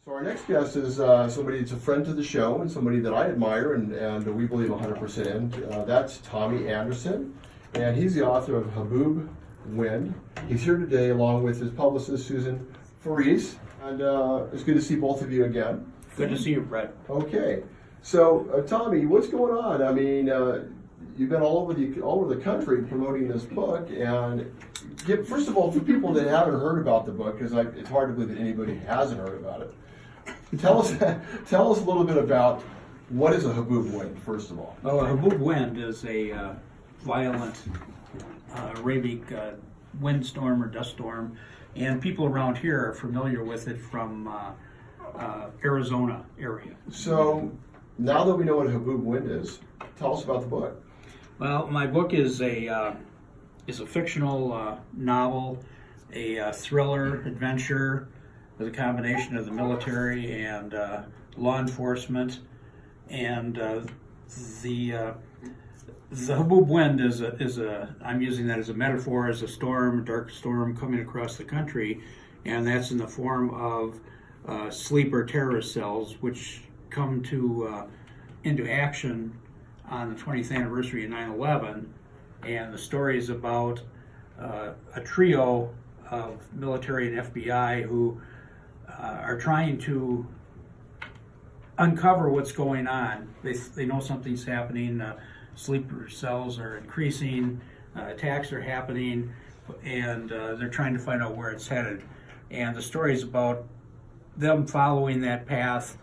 So our next guest is somebody that's a friend to the show and somebody that I admire and we believe 100% in. That's Tommy Anderson, and he's the author of Haboob Wind. He's here today along with his publicist, Susan Farese, and it's good to see both of you again. Good to see you, Brett. Okay, so Tommy, what's going on? I mean, you've been all over the country promoting this book, and first of all, for people that haven't heard about the book, because it's hard to believe that anybody hasn't heard about it. Tell us a little bit about what is a Haboob Wind, first of all. Well, a Haboob Wind is a violent Arabic windstorm or dust storm, and people around here are familiar with it from Arizona area. So now that we know what a Haboob Wind is, tell us about the book. Well, my book is a fictional novel, a thriller adventure with a combination of the military and law enforcement, and the Haboob Wind is I'm using that as a metaphor, as a dark storm coming across the country, and that's in the form of sleeper terrorist cells, which come into action on the 20th anniversary of 9/11, and the story is about a trio of military and FBI who are trying to uncover what's going on. They know something's happening. Sleeper cells are increasing, attacks are happening, and they're trying to find out where it's headed. And the story is about them following that path.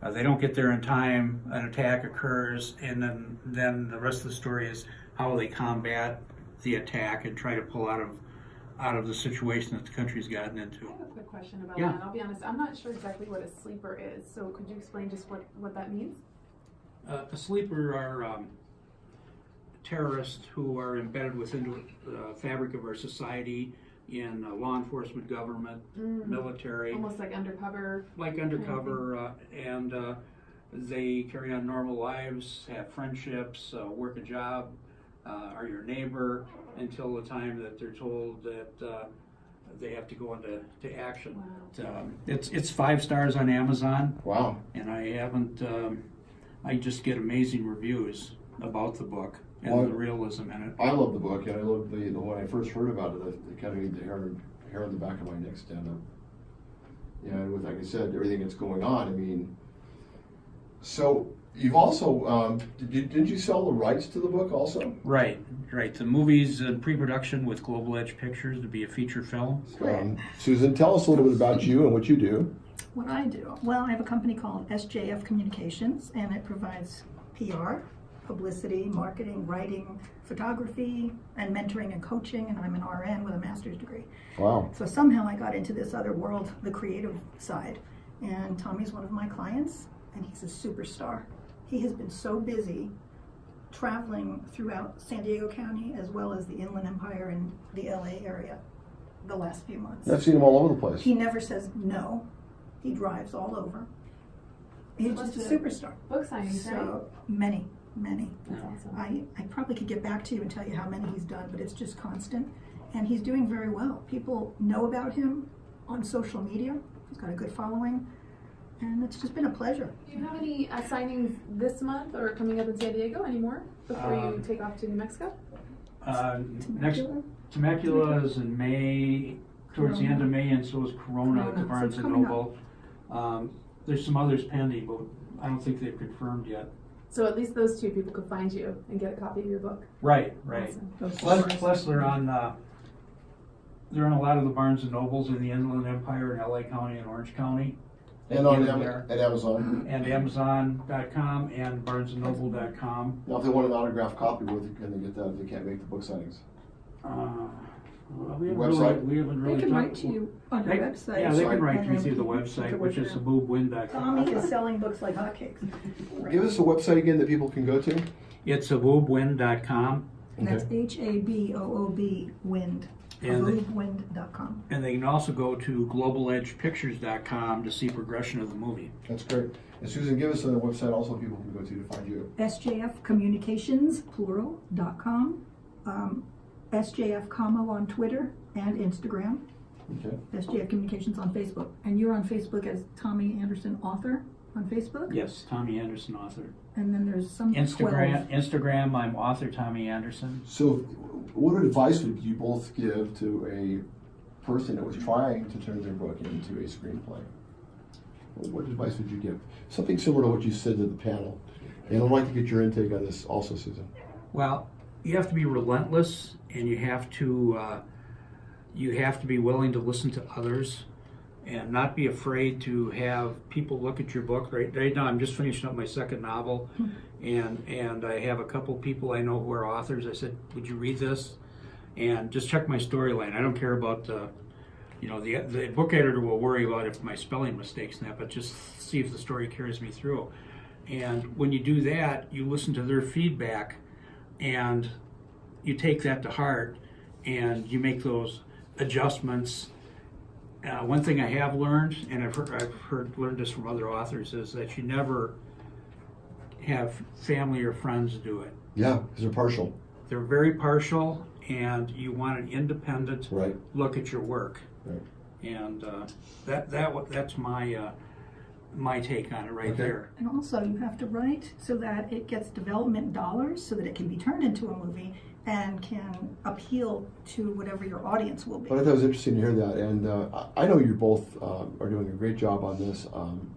They don't get there in time, an attack occurs, and then the rest of the story is how they combat the attack and try to pull out of the situation that the country's gotten into. I have a quick question about that. I'll be honest, I'm not sure exactly what a sleeper is, so could you explain just what that means? A sleeper are terrorists who are embedded within the fabric of our society in law enforcement, government, military. Almost like undercover. Like undercover, and they carry on normal lives, have friendships, work a job, are your neighbor until the time that they're told that they have to go into action. Wow. It's 5 stars on Amazon. Wow. And I just get amazing reviews about the book and the realism in it. I love the book, and I love the when I first heard about it, it kind of made the hair on the back of my neck stand up. Yeah, and with, like I said, everything that's going on, I mean, so you've also, didn't you sell the rights to the book also? Right. The movie's in pre-production with Global Edge Pictures to be a feature film. Susan, tell us a little bit about you and what you do. What I do? Well, I have a company called SJF Communications, and it provides PR, publicity, marketing, writing, photography, and mentoring and coaching, and I'm an RN with a master's degree. Wow. So somehow I got into this other world, the creative side, and Tommy's one of my clients, and he's a superstar. He has been so busy traveling throughout San Diego County as well as the Inland Empire and the LA area the last few months. I've seen him all over the place. He never says no. He drives all over. He's just a superstar. Book signings, So many. That's awesome. I probably could get back to you and tell you how many he's done, but it's just constant. And he's doing very well. People know about him on social media. He's got a good following. And it's just been a pleasure. Do you have any signings this month or coming up in San Diego anymore before you take off to New Mexico? Next Temecula is in May, towards the end of May, and so is Corona at the Barnes & Noble. There's some others pending, but I don't think they've confirmed yet. So at least those two people could find you and get a copy of your book. Right. Awesome. Plus they're on a lot of the Barnes & Nobles in the Inland Empire in LA County and Orange County. And on Amazon. And Amazon.com and BarnesandNoble.com. Now, if they want an autographed copy, where can they get that if they can't make the book signings? We haven't really They can done- write to you on your website. Yeah, they can write And to me then through the you website, can which work is it out. haboobwind.com. Tommy is selling books like hotcakes. Give us a website again that people can go to. It's haboobwind.com. And that's HABOOB Wind. And HaboobWind.com. And they can also go to globaledgepictures.com to see progression of the movie. That's great. And Susan, give us a website also people can go to find you. SJFcommunications, plural.com. SJF Commo on Twitter and Instagram. Okay. SJF Communications on Facebook. And you're on Facebook as Tommy Anderson Author on Facebook? Yes, Tommy Anderson, author. And then there's some Instagram, I'm author Tommy Anderson. So, what advice would you both give to a person that was trying to turn their book into a screenplay? What advice would you give? Something similar to what you said to the panel. And I'd like to get your intake on this also, Susan. Well, you have to be relentless, and you have to be willing to listen to others, and not be afraid to have people look at your book. Right now, I'm just finishing up my second novel, and I have a couple people I know who are authors. I said, "Would you read this?" And just check my storyline. I don't care about the book editor will worry about if my spelling mistakes and that, but just see if the story carries me through. And when you do that, you listen to their feedback, and you take that to heart, and you make those adjustments. One thing I have learned, and I've learned this from other authors, is that you never have family or friends do it. Yeah, because they're partial. They're very partial, and you want an independent Right. look at your work. Right. And that's my take on it right Okay. there. And also, you have to write so that it gets development dollars, so that it can be turned into a movie and can appeal to whatever your audience will be. But I thought it was interesting to hear that, and I know you both are doing a great job on this.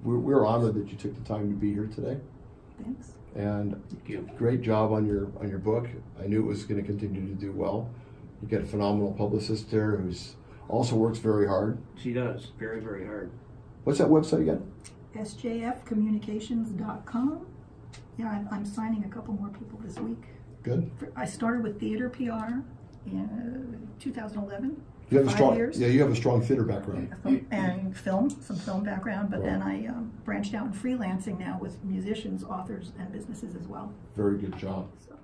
We're honored that you took the time to be here today, Thanks. and Thank you. great job on your book. I knew it was going to continue to do well. You got a phenomenal publicist there who's also works very hard. She does very, very hard. What's that website again? sjfcommunications.com. Yeah, I'm signing a couple more people this week. Good. I started with theater PR in 2011. You have a 5 strong, years. yeah, you have a strong theater background. And some film background, but then I branched out in freelancing now with musicians, authors, and businesses as well. Very good job. So.